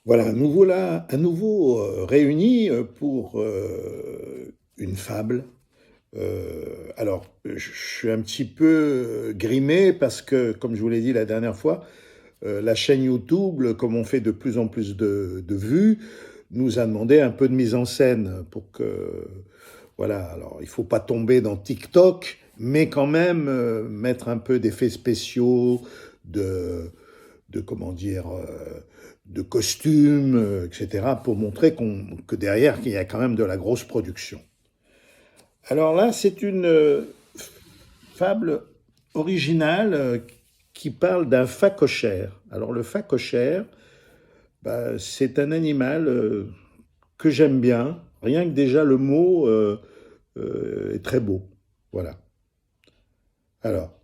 Voilà, nous voilà à nouveau réunis pour une fable. Je suis un petit peu grimé parce que, comme je vous l'ai dit la dernière fois, la chaîne YouTube, comme on fait de plus en plus de vues, nous a demandé un peu de mise en scène pour que, voilà, alors il faut pas tomber dans TikTok, mais quand même mettre un peu d'effets spéciaux, de, de comment dire, de costumes, etc., pour montrer que derrière, qu'il y a quand même de la grosse production. Alors là, c'est une fable originale qui parle d'un phacochère. Alors le phacochère, bah, c'est un animal que j'aime bien. Rien que déjà le mot est très beau. Voilà. Alors,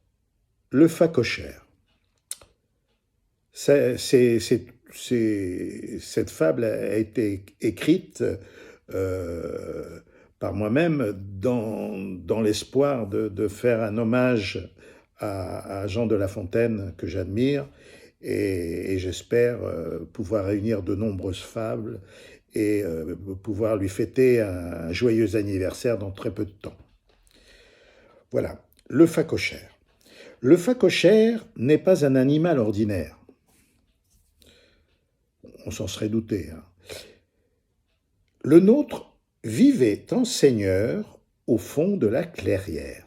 le phacochère. Cette fable a été écrite euh, par moi-même dans l'espoir de faire un hommage à Jean de La Fontaine que j'admire et j'espère pouvoir réunir de nombreuses fables et pouvoir lui fêter un joyeux anniversaire dans très peu de temps. Voilà, le phacochère. Le phacochère n'est pas un animal ordinaire. On s'en serait douté, hein. Le nôtre vivait en seigneur au fond de la clairière.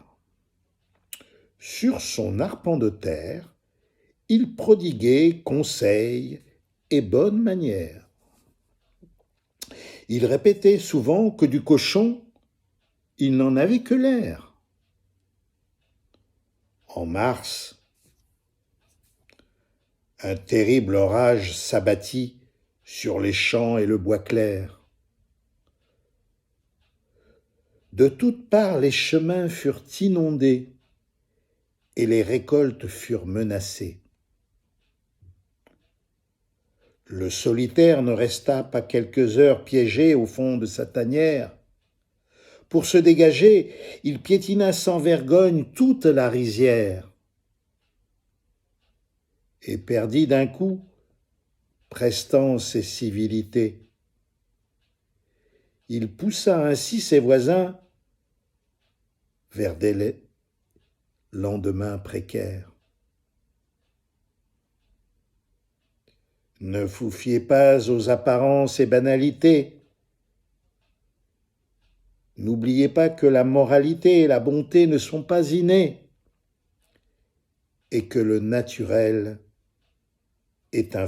Sur son arpent de terre, il prodiguait conseils et bonnes manières. Il répétait souvent que du cochon, il n'en avait que l'air. En mars, un terrible orage s'abattit sur les champs et le bois clair. De toutes parts, les chemins furent inondés et les récoltes furent menacées. Le solitaire ne resta pas quelques heures piégé au fond de sa tanière. Pour se dégager, il piétina sans vergogne toute la rizière et perdit d'un coup prestance et civilité. Il poussa ainsi ses voisins vers des lendemains précaires. Ne vous fiez pas aux apparences et banalités. N'oubliez pas que la moralité et la bonté ne sont pas innées et que le naturel est un